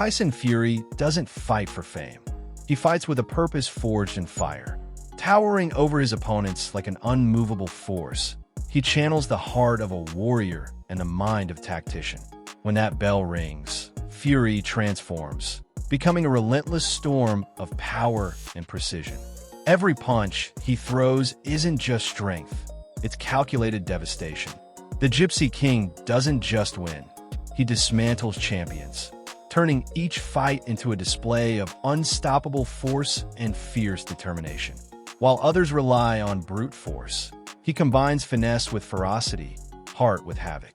Tyson Fury doesn't fight for fame. He fights with a purpose forged in fire. Towering over his opponents like an unmovable force, he channels the heart of a warrior and the mind of a tactician. When that bell rings, Fury transforms, becoming a relentless storm of power and precision. Every punch he throws isn't just strength, it's calculated devastation. The Gypsy King doesn't just win, he dismantles champions, turning each fight into a display of unstoppable force and fierce determination. While others rely on brute force, he combines finesse with ferocity, heart with havoc.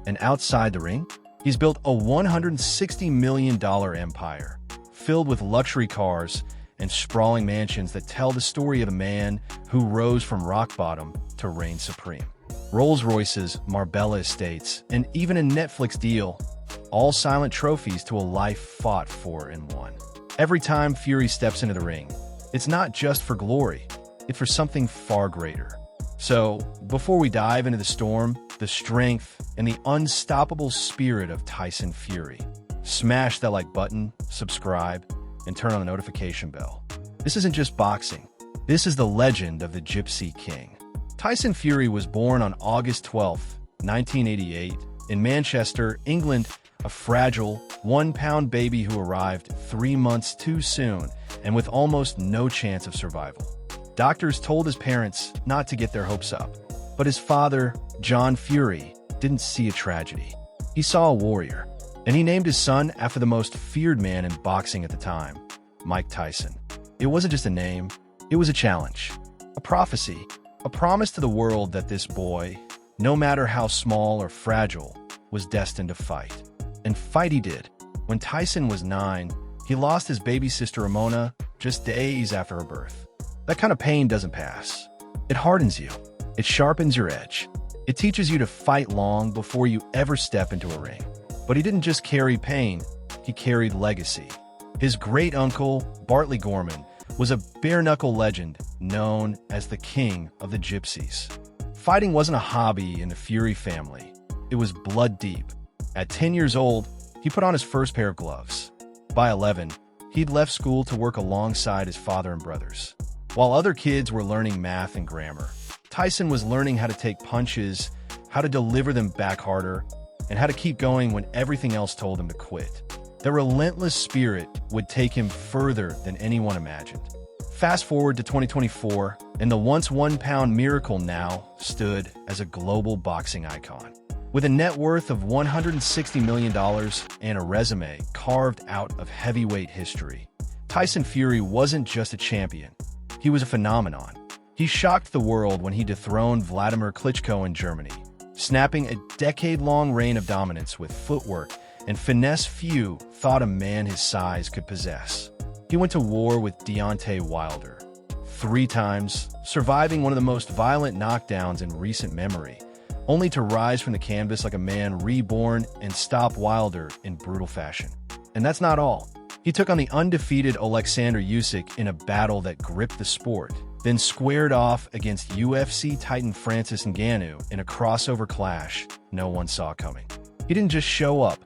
And outside the ring, he's built a $160 million empire, filled with luxury cars and sprawling mansions that tell the story of a man who rose from rock bottom to reign supreme. Rolls-Royces, Marbella estates, and even a Netflix deal, all silent trophies to a life fought for and won. Every time Fury steps into the ring, it's not just for glory, it's for something far greater. So, before we dive into the storm, the strength, and the unstoppable spirit of Tyson Fury, smash that like button, subscribe, and turn on the notification bell. This isn't just boxing. This is the legend of the Gypsy King. Tyson Fury was born on August 12, 1988, in Manchester, England, a fragile, one-pound baby who arrived 3 months too soon and with almost no chance of survival. Doctors told his parents not to get their hopes up, but his father, John Fury, didn't see a tragedy. He saw a warrior, and he named his son after the most feared man in boxing at the time, Mike Tyson. It wasn't just a name, it was a challenge, a prophecy, a promise to the world that this boy, no matter how small or fragile, was destined to fight. And fight he did. When Tyson was 9, he lost his baby sister Ramona just days after her birth. That kind of pain doesn't pass. It hardens you. It sharpens your edge. It teaches you to fight long before you ever step into a ring. But he didn't just carry pain, he carried legacy. His great-uncle, Bartley Gorman, was a bare-knuckle legend known as the King of the Gypsies. Fighting wasn't a hobby in the Fury family. It was blood deep. At 10 years old, he put on his first pair of gloves. By 11, he'd left school to work alongside his father and brothers. While other kids were learning math and grammar, Tyson was learning how to take punches, how to deliver them back harder, and how to keep going when everything else told him to quit. The relentless spirit would take him further than anyone imagined. Fast forward to 2024, and the once one-pound miracle now stood as a global boxing icon. With a net worth of $160 million and a resume carved out of heavyweight history, Tyson Fury wasn't just a champion, he was a phenomenon. He shocked the world when he dethroned Vladimir Klitschko in Germany, snapping a decade-long reign of dominance with footwork and finesse few thought a man his size could possess. He went to war with Deontay Wilder 3 times, surviving one of the most violent knockdowns in recent memory, only to rise from the canvas like a man reborn and stop Wilder in brutal fashion. And that's not all. He took on the undefeated Alexander Usyk in a battle that gripped the sport, then squared off against UFC titan Francis Ngannou in a crossover clash no one saw coming. He didn't just show up.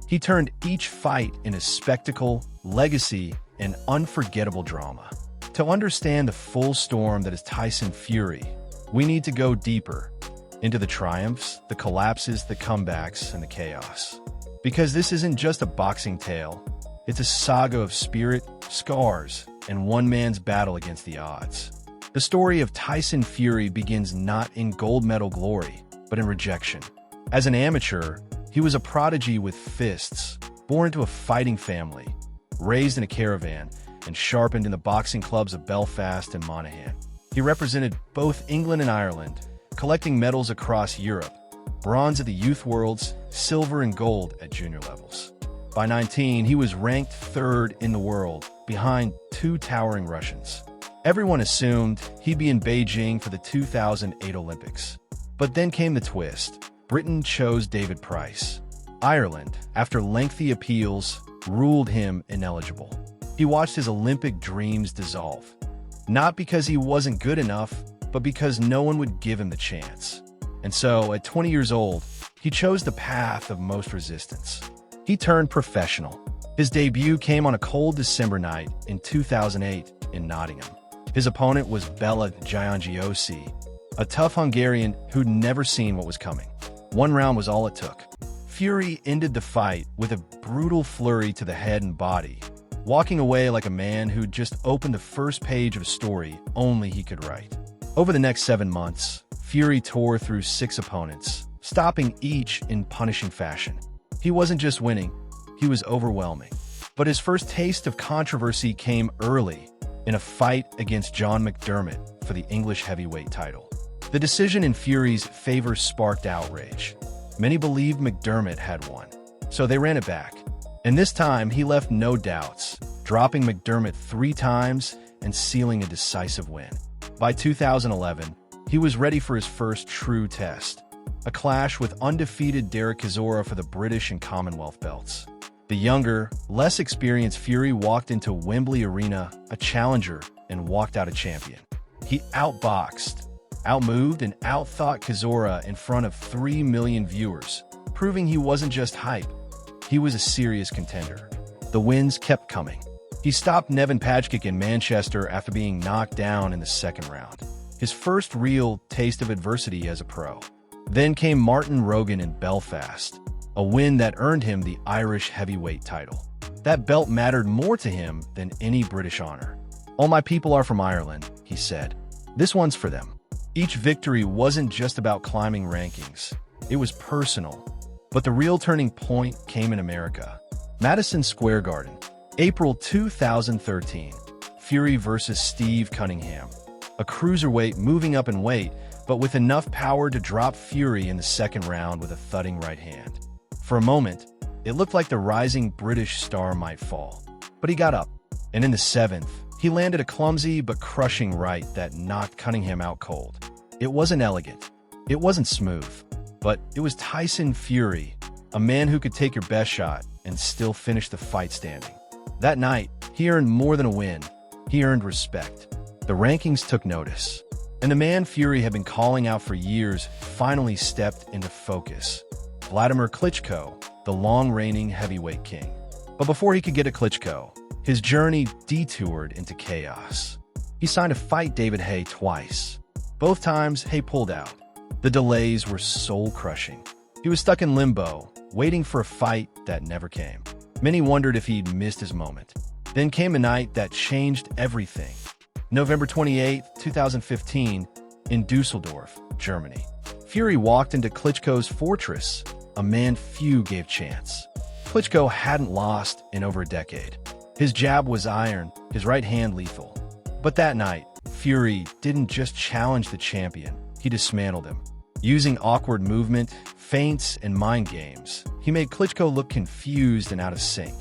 He turned each fight into spectacle, legacy, and unforgettable drama. To understand the full storm that is Tyson Fury, we need to go deeper into the triumphs, the collapses, the comebacks, and the chaos. Because this isn't just a boxing tale, it's a saga of spirit, scars, and one man's battle against the odds. The story of Tyson Fury begins not in gold medal glory, but in rejection. As an amateur, he was a prodigy with fists, born into a fighting family, raised in a caravan, and sharpened in the boxing clubs of Belfast and Monaghan. He represented both England and Ireland, collecting medals across Europe, bronze at the Youth Worlds, silver and gold at junior levels. By 19, he was ranked 3rd in the world, behind 2 towering Russians. Everyone assumed he'd be in Beijing for the 2008 Olympics. But then came the twist. Britain chose David Price. Ireland, after lengthy appeals, ruled him ineligible. He watched his Olympic dreams dissolve. Not because he wasn't good enough, but because no one would give him the chance. And so, at 20 years old, he chose the path of most resistance. He turned professional. His debut came on a cold December night in 2008 in Nottingham. His opponent was Bela Giangiossi, a tough Hungarian who'd never seen what was coming. One round was all it took. Fury ended the fight with a brutal flurry to the head and body, walking away like a man who'd just opened the first page of a story only he could write. Over the next 7 months, Fury tore through 6 opponents, stopping each in punishing fashion. He wasn't just winning, he was overwhelming. But his first taste of controversy came early in a fight against John McDermott for the English heavyweight title. The decision in Fury's favor sparked outrage. Many believed McDermott had won, so they ran it back. And this time, he left no doubts, dropping McDermott 3 times and sealing a decisive win. By 2011, he was ready for his first true test, a clash with undefeated Derek Chisora for the British and Commonwealth belts. The younger, less experienced Fury walked into Wembley Arena a challenger and walked out a champion. He outboxed, outmoved, and outthought Chisora in front of 3 million viewers, proving he wasn't just hype. He was a serious contender. The wins kept coming. He stopped Nevin Pajkic in Manchester after being knocked down in the 2nd round, his first real taste of adversity as a pro. Then came Martin Rogan in Belfast, a win that earned him the Irish heavyweight title. That belt mattered more to him than any British honor. "All my people are from Ireland," he said. "This one's for them." Each victory wasn't just about climbing rankings. It was personal. But the real turning point came in America. Madison Square Garden, April 2013. Fury versus Steve Cunningham. A cruiserweight moving up in weight, but with enough power to drop Fury in the 2nd round with a thudding right hand. For a moment, it looked like the rising British star might fall. But he got up, and in the 7th, he landed a clumsy but crushing right that knocked Cunningham out cold. It wasn't elegant. It wasn't smooth. But it was Tyson Fury, a man who could take your best shot and still finish the fight standing. That night, he earned more than a win. He earned respect. The rankings took notice. And the man Fury had been calling out for years finally stepped into focus. Vladimir Klitschko, the long-reigning heavyweight king. But before he could get to Klitschko, his journey detoured into chaos. He signed to fight David Haye twice. Both times, Haye pulled out. The delays were soul-crushing. He was stuck in limbo, waiting for a fight that never came. Many wondered if he'd missed his moment. Then came a night that changed everything. November 28, 2015, in Dusseldorf, Germany. Fury walked into Klitschko's fortress, a man few gave chance. Klitschko hadn't lost in over a decade. His jab was iron, his right hand lethal. But that night, Fury didn't just challenge the champion, he dismantled him. Using awkward movement, feints, and mind games, he made Klitschko look confused and out of sync.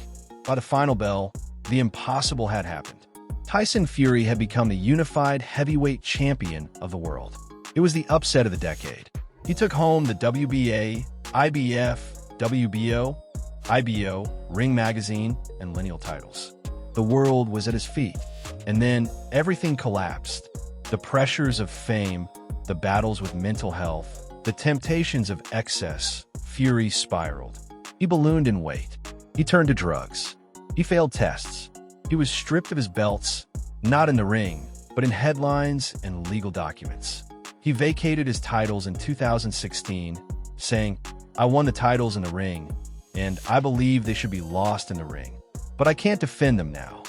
By the final bell, the impossible had happened. Tyson Fury had become the unified heavyweight champion of the world. It was the upset of the decade. He took home the WBA, IBF, WBO, IBO, Ring Magazine, and Lineal titles. The world was at his feet. And then everything collapsed. The pressures of fame, the battles with mental health, the temptations of excess. Fury spiraled. He ballooned in weight. He turned to drugs. He failed tests. He was stripped of his belts, not in the ring, but in headlines and legal documents. He vacated his titles in 2016, saying, "I won the titles in the ring, and I believe they should be lost in the ring. But I can't defend them now."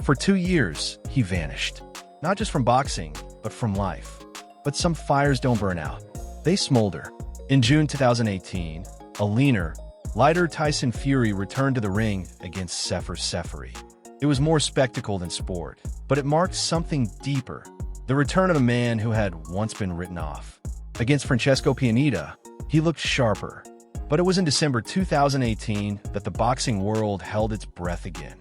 For 2 years, he vanished. Not just from boxing, but from life. But some fires don't burn out. They smolder. In June 2018, a leaner, lighter Tyson Fury returned to the ring against Sefer Seferi. It was more spectacle than sport, but it marked something deeper. The return of a man who had once been written off. Against Francesco Pianita, he looked sharper. But it was in December 2018 that the boxing world held its breath again.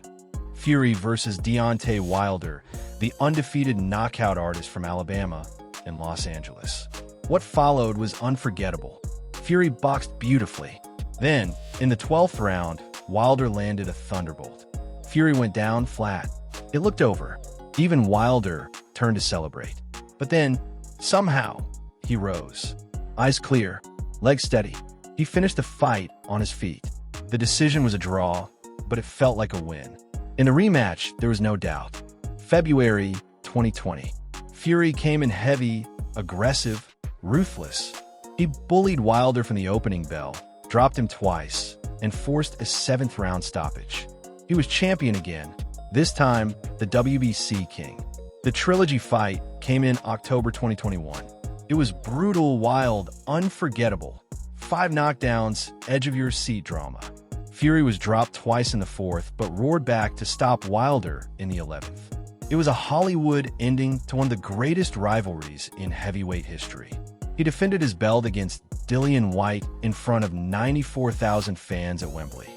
Fury versus Deontay Wilder, the undefeated knockout artist from Alabama and Los Angeles. What followed was unforgettable. Fury boxed beautifully. Then, in the 12th round, Wilder landed a thunderbolt. Fury went down flat. It looked over. Even Wilder turned to celebrate. But then, somehow, he rose. Eyes clear, legs steady. He finished the fight on his feet. The decision was a draw, but it felt like a win. In the rematch, there was no doubt. February 2020. Fury came in heavy, aggressive, ruthless. He bullied Wilder from the opening bell, dropped him twice, and forced a 7th-round stoppage. He was champion again, this time the WBC King. The trilogy fight came in October 2021. It was brutal, wild, unforgettable. 5 knockdowns, edge-of-your-seat drama. Fury was dropped twice in the 4th, but roared back to stop Wilder in the 11th. It was a Hollywood ending to one of the greatest rivalries in heavyweight history. He defended his belt against Dillian Whyte in front of 94,000 fans at Wembley.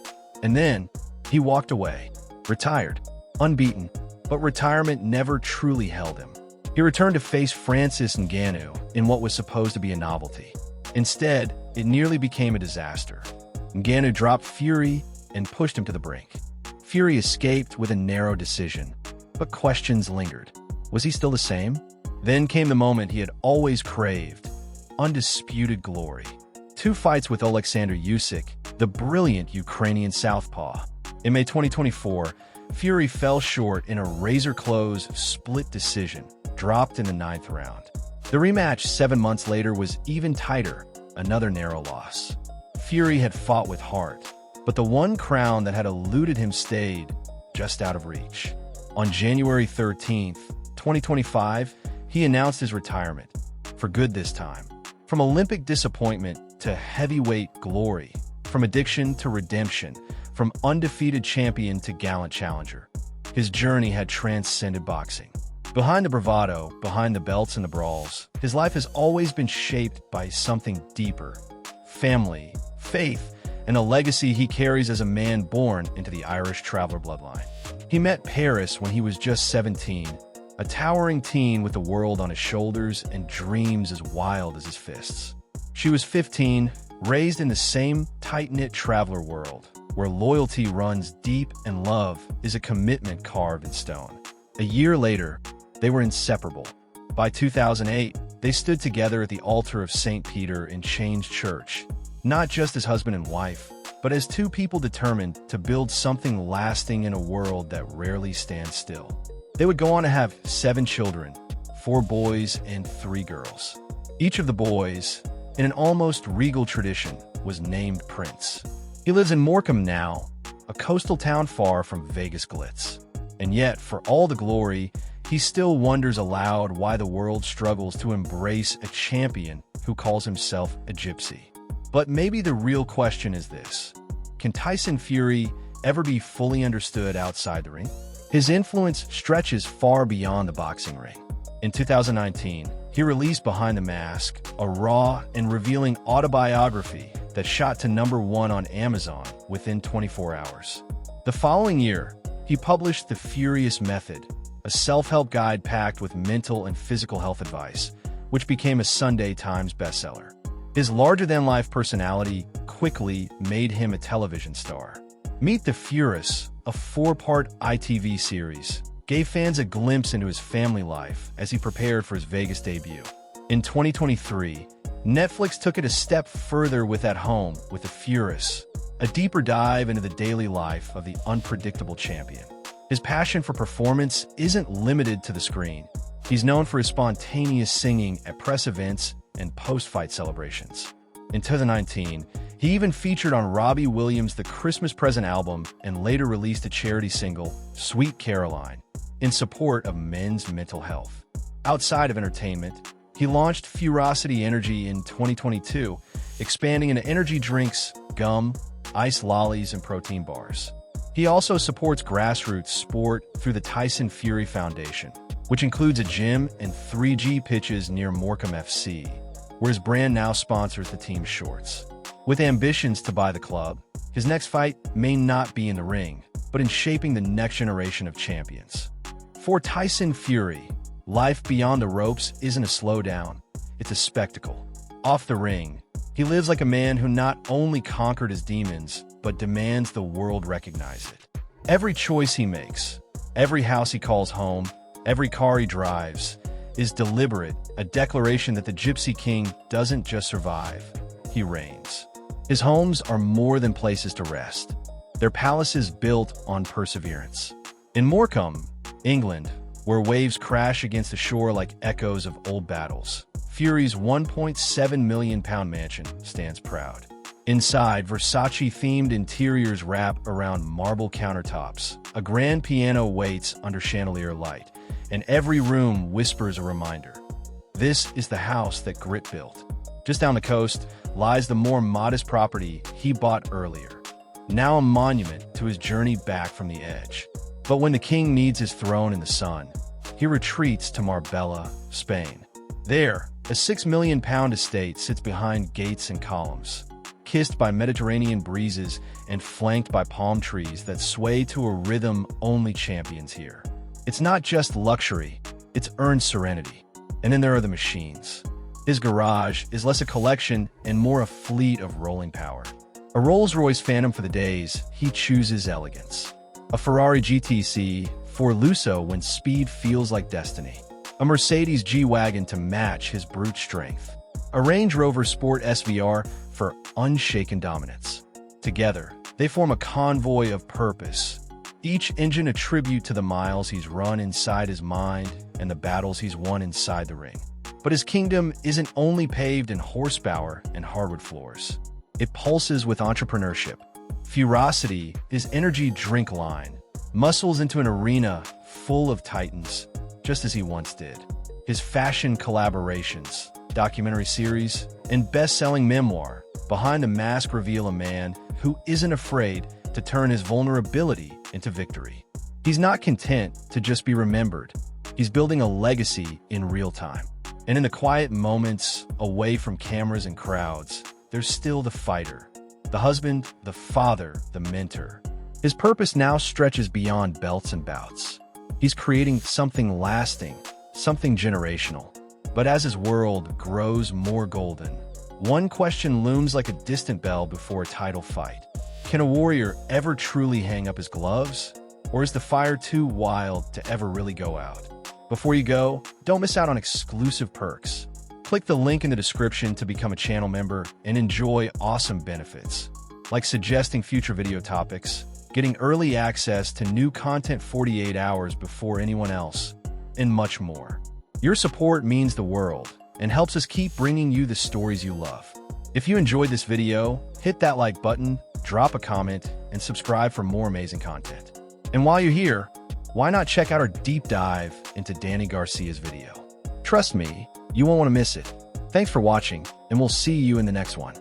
And then, he walked away, retired, unbeaten, but retirement never truly held him. He returned to face Francis Ngannou in what was supposed to be a novelty. Instead, it nearly became a disaster. Ngannou dropped Fury and pushed him to the brink. Fury escaped with a narrow decision, but questions lingered. Was he still the same? Then came the moment he had always craved: undisputed glory. 2 fights with Alexander Usyk, the brilliant Ukrainian southpaw. In May 2024, Fury fell short in a razor-close split decision, dropped in the 9th round. The rematch 7 months later was even tighter, another narrow loss. Fury had fought with heart, but the one crown that had eluded him stayed just out of reach. On January 13th, 2025, he announced his retirement, for good this time. From Olympic disappointment to heavyweight glory, from addiction to redemption, from undefeated champion to gallant challenger, his journey had transcended boxing. Behind the bravado, behind the belts and the brawls, his life has always been shaped by something deeper: family, faith, and a legacy he carries as a man born into the Irish traveler bloodline. He met Paris when he was just 17, a towering teen with the world on his shoulders and dreams as wild as his fists. She was 15, raised in the same tight-knit traveler world, where loyalty runs deep and love is a commitment carved in stone. A year later, they were inseparable. By 2008, they stood together at the altar of St. Peter in Change Church, not just as husband and wife, but as 2 people determined to build something lasting in a world that rarely stands still. They would go on to have 7 children, 4 boys and 3 girls. Each of the boys, in an almost regal tradition, was named Prince. He lives in Morecambe now, a coastal town far from Vegas glitz. And yet, for all the glory, he still wonders aloud why the world struggles to embrace a champion who calls himself a gypsy. But maybe the real question is this: can Tyson Fury ever be fully understood outside the ring? His influence stretches far beyond the boxing ring. In 2019, he released Behind the Mask, a raw and revealing autobiography that shot to #1 on Amazon within 24 hours. The following year, he published The Furious Method, a self-help guide packed with mental and physical health advice, which became a Sunday Times bestseller. His larger-than-life personality quickly made him a television star. Meet the Furious, a 4-part ITV series, gave fans a glimpse into his family life as he prepared for his Vegas debut. In 2023, Netflix took it a step further with At Home with the Furious, a deeper dive into the daily life of the unpredictable champion. His passion for performance isn't limited to the screen. He's known for his spontaneous singing at press events and post-fight celebrations. In 2019, he even featured on Robbie Williams' The Christmas Present album and later released a charity single, Sweet Caroline, in support of men's mental health. Outside of entertainment, he launched Furosity Energy in 2022, expanding into energy drinks, gum, ice lollies, and protein bars. He also supports grassroots sport through the Tyson Fury Foundation, which includes a gym and 3G pitches near Morecambe FC, where his brand now sponsors the team's shorts. With ambitions to buy the club, his next fight may not be in the ring, but in shaping the next generation of champions. For Tyson Fury, life beyond the ropes isn't a slowdown, it's a spectacle. Off the ring, he lives like a man who not only conquered his demons, but demands the world recognize it. Every choice he makes, every house he calls home, every car he drives, is deliberate, a declaration that the Gypsy King doesn't just survive, he reigns. His homes are more than places to rest. their palaces built on perseverance. In Morecambe, England, where waves crash against the shore like echoes of old battles, Fury's £1.7 million mansion stands proud. Inside, Versace-themed interiors wrap around marble countertops. A grand piano waits under chandelier light, and every room whispers a reminder. This is the house that Grit built. Just down the coast lies the more modest property he bought earlier, now a monument to his journey back from the edge. But when the king needs his throne in the sun, he retreats to Marbella, Spain. There, a £6 million estate sits behind gates and columns, kissed by Mediterranean breezes and flanked by palm trees that sway to a rhythm only champions hear. It's not just luxury, it's earned serenity. And then there are the machines. His garage is less a collection and more a fleet of rolling power. A Rolls-Royce Phantom for the days he chooses elegance. A Ferrari GTC for Lusso when speed feels like destiny. A Mercedes G-Wagon to match his brute strength. A Range Rover Sport SVR for unshaken dominance. Together, they form a convoy of purpose, each engine a tribute to the miles he's run inside his mind and the battles he's won inside the ring. But his kingdom isn't only paved in horsepower and hardwood floors. It pulses with entrepreneurship. Furosity, his energy drink line, muscles into an arena full of titans, just as he once did. His fashion collaborations, documentary series, and best-selling memoir, Behind the Mask, reveal a man who isn't afraid to turn his vulnerability into victory. He's not content to just be remembered. He's building a legacy in real time. And in the quiet moments away from cameras and crowds, there's still the fighter, the husband, the father, the mentor. His purpose now stretches beyond belts and bouts. He's creating something lasting, something generational. But as his world grows more golden, one question looms like a distant bell before a title fight. Can a warrior ever truly hang up his gloves? Or is the fire too wild to ever really go out? Before you go, don't miss out on exclusive perks. Click the link in the description to become a channel member and enjoy awesome benefits, like suggesting future video topics, getting early access to new content 48 hours before anyone else, and much more. Your support means the world and helps us keep bringing you the stories you love. If you enjoyed this video, hit that like button, drop a comment, and subscribe for more amazing content. And while you're here, why not check out our deep dive into Danny Garcia's video? Trust me, you won't want to miss it. Thanks for watching, and we'll see you in the next one.